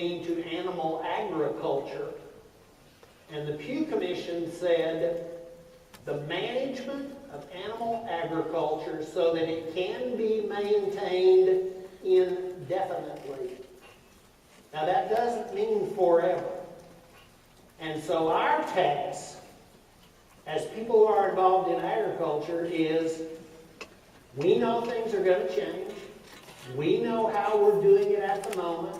mean to animal agriculture. And the Pew Commission said the management of animal agriculture so that it can be maintained indefinitely. Now that doesn't mean forever. And so our task as people who are involved in agriculture is, we know things are going to change. We know how we're doing it at the moment.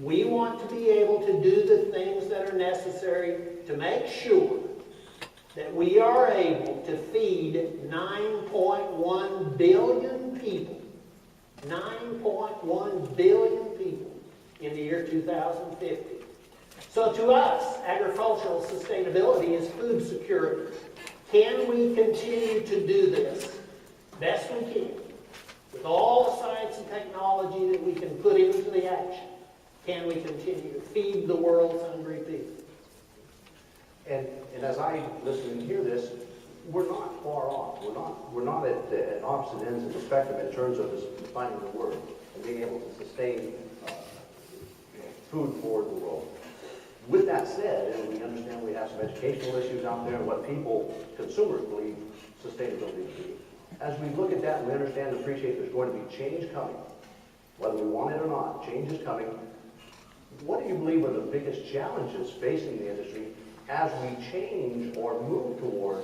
We want to be able to do the things that are necessary to make sure that we are able to feed 9.1 billion people, 9.1 billion people in the year 2050. So to us, agricultural sustainability is food security. Can we continue to do this best we can with all the science and technology that we can put into the action? Can we continue to feed the world's hungry people? And as I listen and hear this, we're not far off. We're not at opposite ends of the spectrum in terms of defining the word and being able to sustain food for the world. With that said, and we understand we have some educational issues out there and what people, consumers, believe sustainability to be. As we look at that and we understand and appreciate there's going to be change coming, whether we want it or not, change is coming. What do you believe are the biggest challenges facing the industry as we change or move toward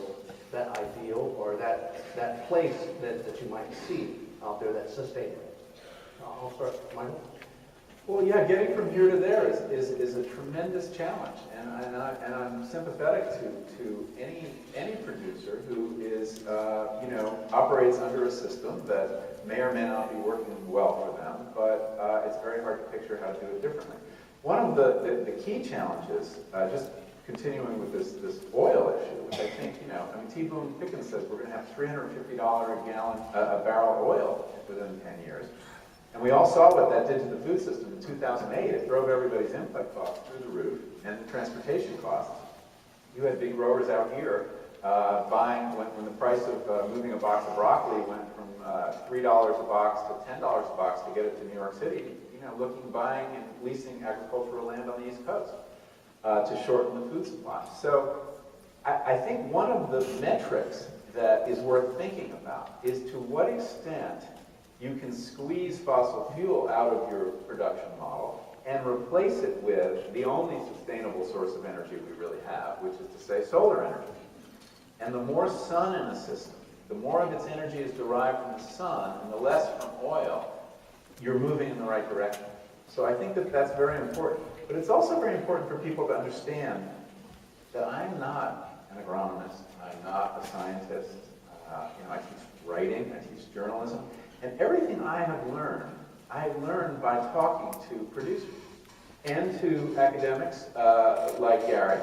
that ideal or that place that you might see out there that's sustainable? I'll start, Michael. Well, yeah, getting from here to there is a tremendous challenge, and I'm sympathetic to any producer who is operates under a system that may or may not be working well for them, but it's very hard to picture how to do it differently. One of the key challenges, just continuing with this oil issue, which I think T. Boone Pickens says we're going to have $350 a barrel of oil within 10 years. And we all saw what that did to the food system in 2008. It drove everybody's input costs through the roof and the transportation costs. You had big growers out here buying, when the price of moving a box of broccoli went from $3 a box to $10 a box to get it to New York City, buying and leasing agricultural land on the East Coast to shorten the food supply. So I think one of the metrics that is worth thinking about is to what extent you can squeeze fossil fuel out of your production model and replace it with the only sustainable source of energy we really have, which is to say solar energy. And the more sun in a system, the more of its energy is derived from the sun and the less from oil, you're moving in the right direction. So I think that that's very important. But it's also very important for people to understand that I'm not an agronomist, I'm not a scientist. I teach writing, I teach journalism. And everything I have learned by talking to producers and to academics like Gary.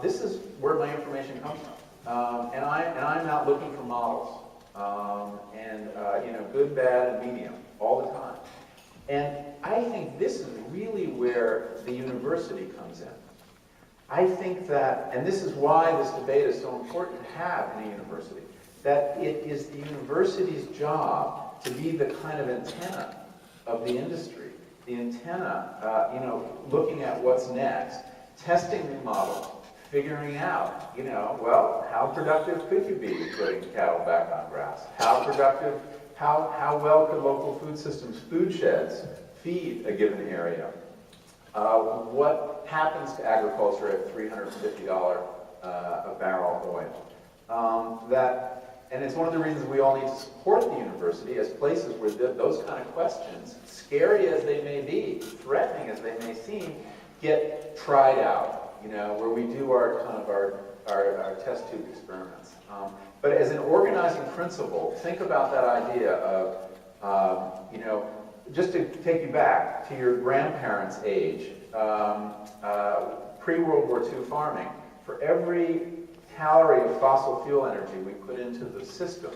This is where my information comes from. And I'm not looking for models. Good, bad, and medium all the time. And I think this is really where the university comes in. I think that, and this is why this debate is so important to have in a university, that it is the university's job to be the kind of antenna of the industry, the antenna, looking at what's next, testing new models, figuring out, how productive could you be putting cattle back on grass? How productive, how well could local food systems, food sheds, feed a given area? What happens to agriculture at $350 a barrel oil? And it's one of the reasons we all need to support the university as places where those kind of questions, scary as they may be, threatening as they may seem, get tried out. Where we do our test tube experiments. But as an organizing principle, think about that idea of, just to take you back to your grandparents' age, pre-World War II farming, for every calorie of fossil fuel energy we put into the system,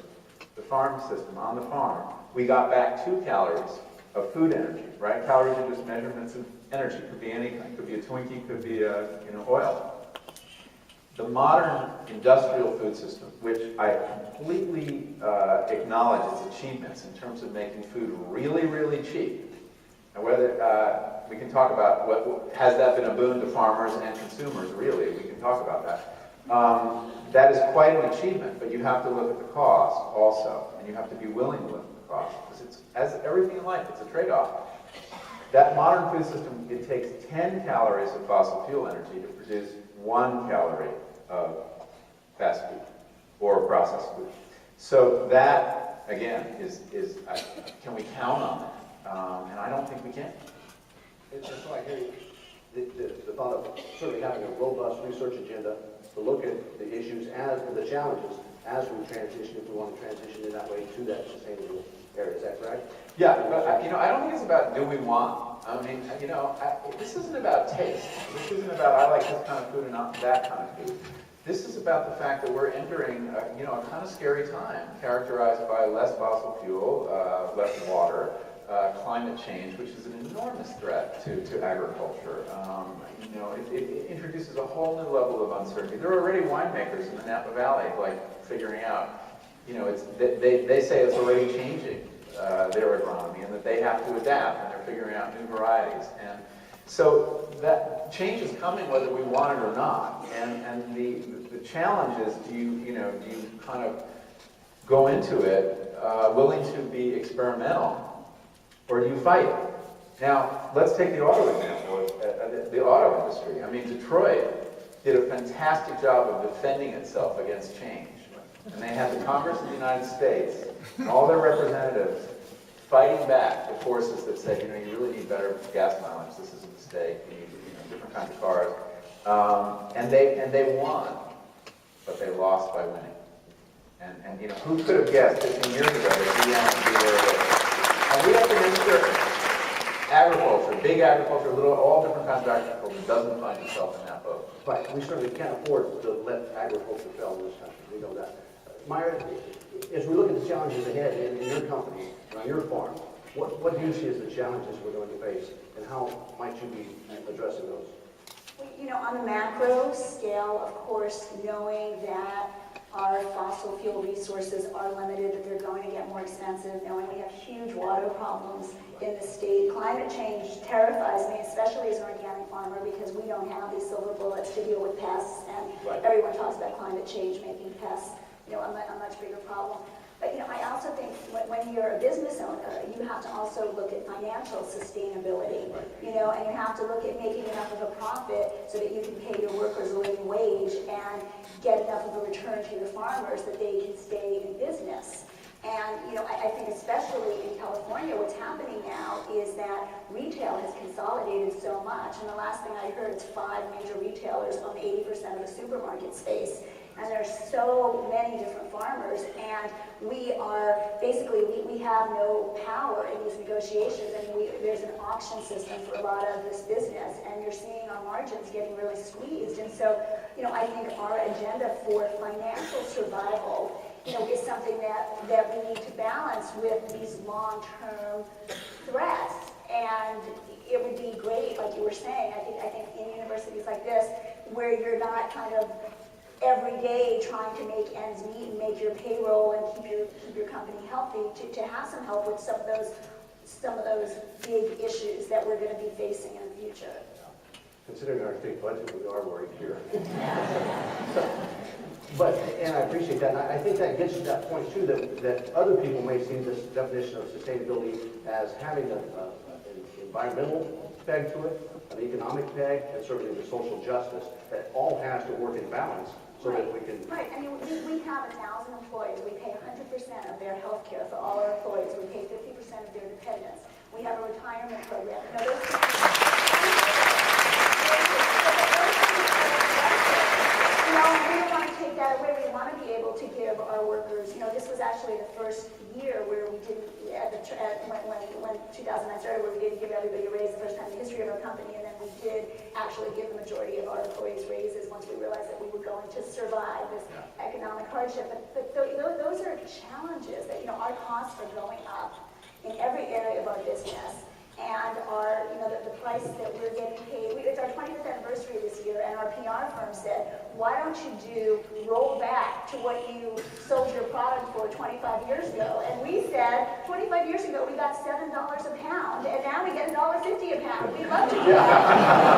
the farm system, on the farm, we got back 2 calories of food energy, right? Calories are just measurements of energy. It could be anything. It could be a Twinkie, could be oil. The modern industrial food system, which I completely acknowledge its achievements in terms of making food really, really cheap, and whether we can talk about has that been a boon to farmers and consumers, really. We can talk about that. That is quite an achievement, but you have to look at the cost also, and you have to be willing to look at the cost, because it's, as everything in life, it's a trade-off. That modern food system, it takes 10 calories of fossil fuel energy to produce 1 calorie of fast food or processed food. So that, again, can we count on that? And I don't think we can. It's just like hearing the thought of certainly having a robust research agenda to look at the issues and the challenges as we transition, if we want to transition in that way to that sustainable area. Is that correct? Yeah, but I don't think it's about do we want. I mean, this isn't about taste. This isn't about I like this kind of food and not that kind of food. This is about the fact that we're entering, a kind of scary time, characterized by less fossil fuel, less water, climate change, which is an enormous threat to agriculture. It introduces a whole new level of uncertainty. There are already winemakers in the Napa Valley, figuring out, they say it's already changing their agronomy, and that they have to adapt, and they're figuring out new varieties. And so that change is coming whether we want it or not. And the challenge is, do you kind of go into it willing to be experimental, or do you fight it? Now, let's take the auto example, the auto industry. I mean, Detroit did a fantastic job of defending itself against change. And they had the Congress of the United States, and all their representatives, fighting back the forces that said, you really need better gas mileage, this is a mistake, you need different kinds of cars. And they won, but they lost by winning. And who could have guessed 15 years ago that GM would be where it is? And we have to make sure agriculture, big agriculture, all different kinds of agriculture doesn't find itself in that boat. Right. We certainly can't afford to let agriculture fail in this country. We know that. Myra, as we look at the challenges ahead in your company, on your farm, what do you see as the challenges we're going to face, and how might you be addressing those? On the macro scale, of course, knowing that our fossil fuel resources are limited, that they're going to get more expensive, knowing we have huge water problems in the state. Climate change terrifies me, especially as an organic farmer, because we don't have these silver bullets to deal with pests, and everyone talks about climate change making pests a much bigger problem. But I also think when you're a business owner, you have to also look at financial sustainability, and you have to look at making enough of a profit so that you can pay your workers a living wage and get enough of a return to your farmers that they can stay in business. And I think especially in California, what's happening now is that retail has consolidated so much. And the last thing I heard is 5 major retailers own 80% of the supermarket space. And there's so many different farmers, and we have no power in these negotiations. I mean, there's an auction system for a lot of this business, and you're seeing our margins getting really squeezed. And so, I think our agenda for financial survival, is something that we need to balance with these long-term threats. And it would be great, like you were saying, I think in universities like this, where you're not kind of every day trying to make ends meet and make your payroll and keep your company healthy, to have some help with some of those big issues that we're going to be facing in the future. Considering our state budget, we are worried here. And I appreciate that. And I think that gets to that point too, that other people may see this definition of sustainability as having an environmental peg to it, an economic peg, and certainly the social justice that all has to work in balance. So that we can... Right. I mean, we have 1,000 employees. We pay 100% of their health care for all our employees. We pay 50% of their dependents. We have a retirement program. We don't want to take that away. We want to be able to give our workers, this was actually the first year where we didn't, when 2009 started, where we didn't give everybody a raise the first time in the history of our company, and then we did actually give the majority of our employees raises once we realized that we were going to survive this economic hardship. But those are challenges that, our costs are going up in every area of our business. And the price that we're getting paid, it's our 25th anniversary this year, and our PR firm said, why don't you roll back to what you sold your product for 25 years ago? And we said, 25 years ago, we got $7 a pound, and now we get $1.50 a pound. We'd love to do that.